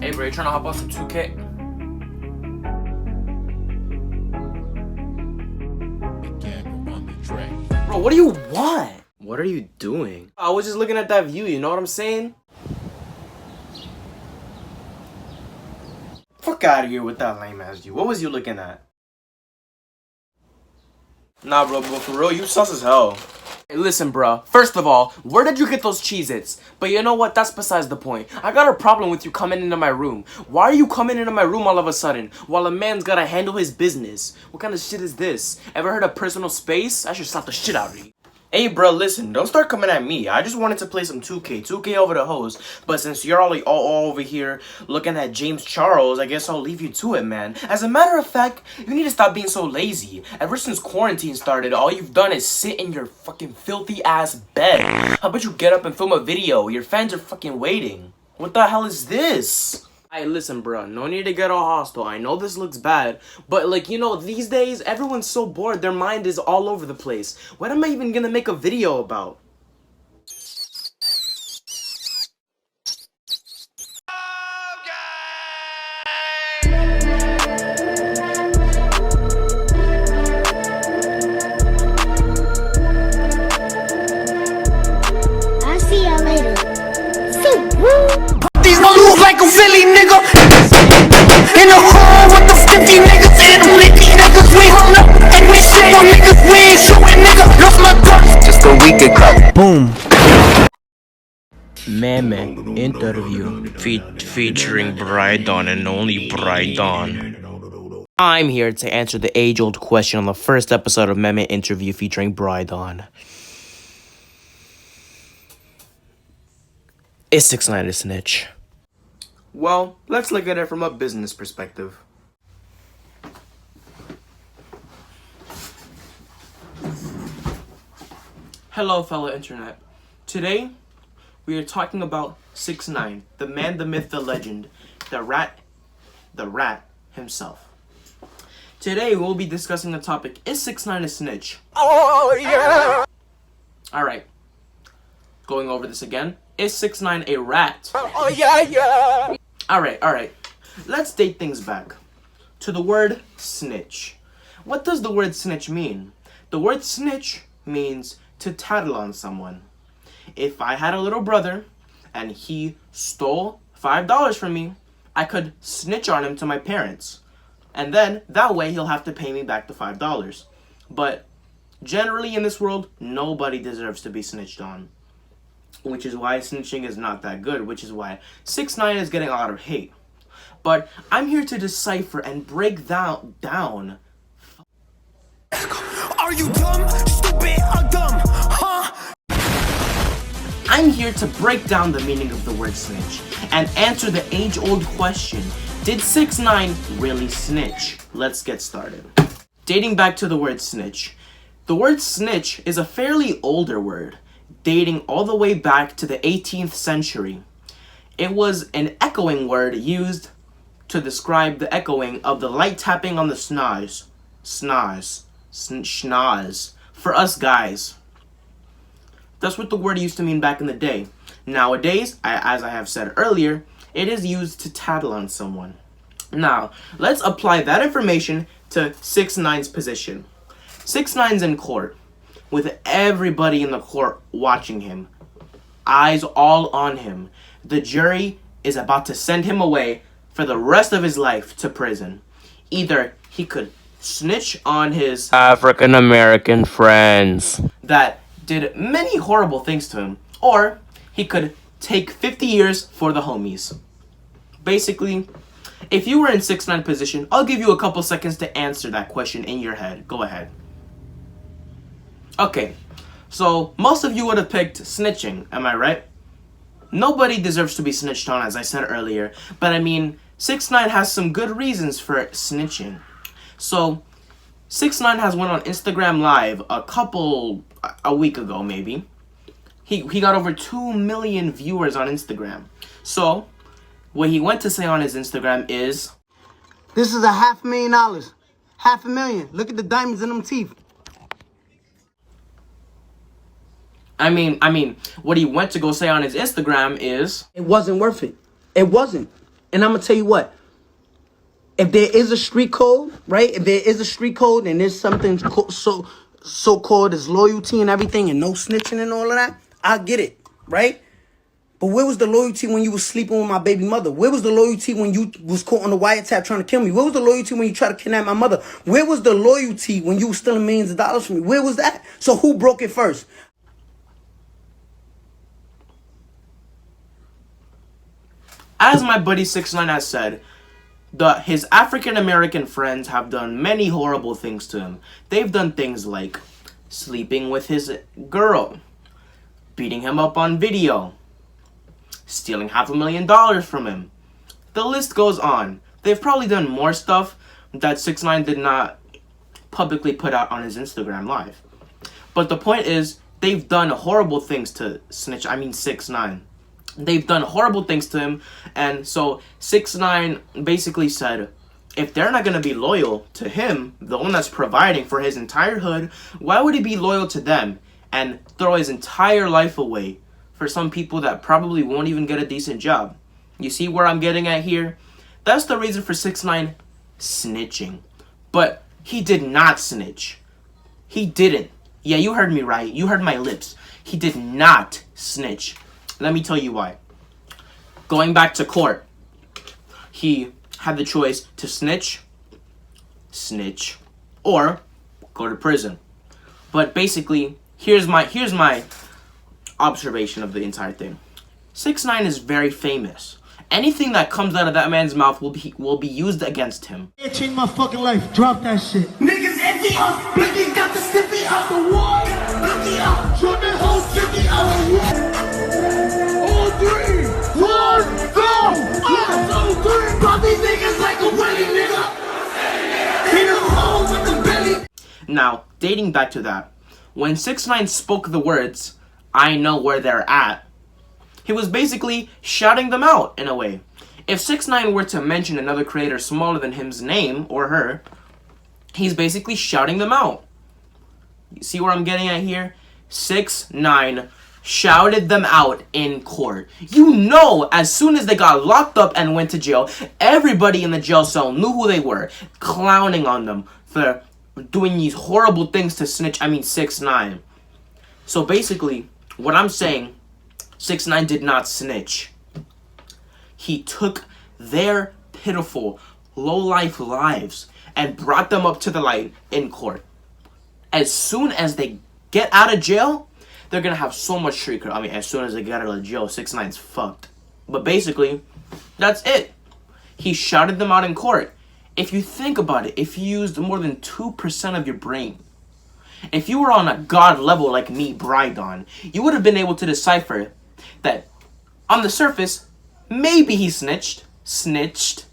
Hey bro, you trying to hop on some 2K? Bro, what do you want? What are you doing? I was just looking at that view, you know what I'm saying? Fuck out of here with that lame ass view. What was you looking at? Nah bro, but for real, you sus as hell. Hey, listen, bro. First of all, where did you get those Cheez-Its? But you know what? That's besides the point. I got a problem with you coming into my room. Why are you coming into my room all of a sudden while a man's gotta handle his business? What kind of shit is this? Ever heard of personal space? I should slap the shit out of you. Hey, bro, listen. Don't start coming at me. I just wanted to play some 2K over the hose. But since you're all over here looking at James Charles, I guess I'll leave you to it, man. As a matter of fact, you need to stop being so lazy. Ever since quarantine started, all you've done is sit in your fucking filthy ass bed. How about you get up and film a video? Your fans are fucking waiting. What the hell is this? Hey, listen, bro, no need to get all hostile. I know this looks bad, but, like, you know, these days, everyone's so bored, their mind is all over the place. What am I even gonna make a video about? I'll see y'all later. So rude. These gon' move like a Philly nigga. In the hole with the 50 niggas and the 50 niggas. We hung up and we shit on niggas. We ain't shooting nigga. Lost my gun just a week ago. Boom. Meme interview featuring Brydon and only Brydon. I'm here to answer the age-old question on the first episode of Meme interview featuring Brydon. Is 6ix9ine a snitch? Well, let's look at it from a business perspective. Hello, fellow internet. Today, we are talking about 6ix9ine, the man, the myth, the legend, the rat himself. Today, we'll be discussing the topic, is 6ix9ine a snitch? Oh yeah. Alright, going over this again. Is 6ix9ine a rat? Oh yeah. Alright. Let's date things back to the word snitch. What does the word snitch mean? The word snitch means to tattle on someone. If I had a little brother and he stole $5 from me, I could snitch on him to my parents. And then that way he'll have to pay me back the $5. But generally in this world, nobody deserves to be snitched on. Which is why snitching is not that good, which is why 6ix9ine is getting a lot of hate. But I'm here to decipher and break down. Are you dumb, stupid, or dumb? Huh? I'm here to break down the meaning of the word snitch and answer the age-old question, did 6ix9ine really snitch? Let's get started. Dating back to the word snitch. The word snitch is a fairly older word, dating all the way back to the 18th century. It was an echoing word used to describe the echoing of the light tapping on the schnoz for us guys. That's what the word used to mean back in the day. Nowadays, as I have said earlier, it is used to tattle on someone. Now, let's apply that information to 6ix9ine's position. 6ix9ine's in court, with everybody in the court watching him. Eyes all on him. The jury is about to send him away for the rest of his life to prison. Either he could snitch on his African American friends that did many horrible things to him, or he could take 50 years for the homies. Basically, if you were in 6ix9ine position, I'll give you a couple seconds to answer that question in your head. Go ahead. Okay, so most of you would have picked snitching, am I right? Nobody deserves to be snitched on, as I said earlier, but I mean, 6ix9ine has some good reasons for snitching. So, 6ix9ine has went on Instagram Live a week ago maybe. He got over 2 million viewers on Instagram. So, what he went to say on his Instagram is, this is a $500,000. $500,000. Look at the diamonds in them teeth. I mean, what he went to go say on his Instagram is, It wasn't worth it. It wasn't. And I'm gonna tell you what. If there is a street code, right? If there is a street code and there's something so-called as loyalty and everything and no snitching and all of that, I get it, right? But where was the loyalty when you was sleeping with my baby mother? Where was the loyalty when you was caught on the wiretap trying to kill me? Where was the loyalty when you tried to kidnap my mother? Where was the loyalty when you was stealing millions of dollars from me? Where was that? So who broke it first? As my buddy 6ix9ine has said, his African-American friends have done many horrible things to him. They've done things like sleeping with his girl, beating him up on video, stealing $500,000 from him. The list goes on. They've probably done more stuff that 6ix9ine did not publicly put out on his Instagram Live. But the point is, they've done horrible things to 6ix9ine. They've done horrible things to him, and so 6ix9ine basically said, if they're not going to be loyal to him, the one that's providing for his entire hood, why would he be loyal to them and throw his entire life away for some people that probably won't even get a decent job? You see where I'm getting at here? That's the reason for 6ix9ine snitching. But he did not snitch. He didn't. Yeah, you heard me right. You heard my lips. He did not snitch. Let me tell you why. Going back to court, he had the choice to snitch, or go to prison. But basically, here's my observation of the entire thing. 6ix9ine is very famous. Anything that comes out of that man's mouth will be used against him. It changed my fucking life. Drop that shit. Niggas empty up, niggas got the stiffy out the wall. Empty up, Jordan whole 50 out the wall. All three, 1, go! 1, 2, 3, pop these niggas like a wedding nigga. Hit a hole with the belly. Now, dating back to that, when 6ix9ine spoke the words, "I know where they're at," he was basically shouting them out in a way. If 6ix9ine were to mention another creator smaller than him's name or her, he's basically shouting them out. You see where I'm getting at here? 6ix9ine shouted them out in court. You know, as soon as they got locked up and went to jail, everybody in the jail cell knew who they were, clowning on them for doing these horrible things to 6ix9ine. So basically, what I'm saying, 6ix9ine did not snitch. He took their pitiful, low-life lives and brought them up to the light in court. As soon as they get out of jail, they're gonna have so much street cred. I mean, as soon as they get out of jail, 6ix9ine's fucked. But basically, that's it. He shouted them out in court. If you think about it, if you used more than 2% of your brain, if you were on a god level like me, Brydon, you would have been able to decipher that on the surface, maybe he snitched,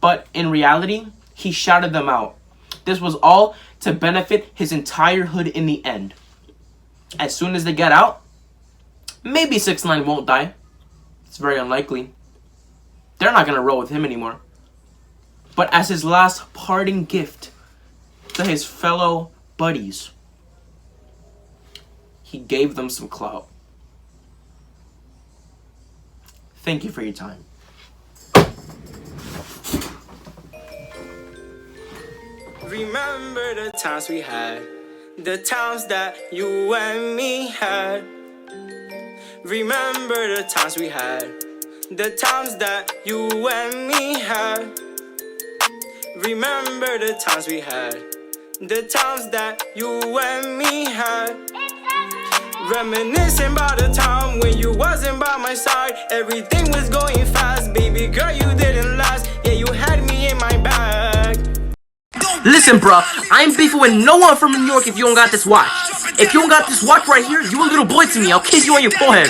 but in reality, he shouted them out. This was all to benefit his entire hood in the end. As soon as they get out, maybe 6ix9ine won't die. It's very unlikely. They're not gonna roll with him anymore. But as his last parting gift to his fellow buddies, he gave them some clout. Thank you for your time. Remember the times we had, the times that you and me had. Remember the times we had, the times that you and me had. Remember the times we had, the times that you and me had. Reminiscing about the time when you wasn't by my side. Everything was going fast, baby girl, you didn't last. Yeah, you had me in my bag. Listen, bruh, I ain't beefing with no one from New York if you don't got this watch. If you don't got this watch right here, you a little boy to me. I'll kiss you on your forehead.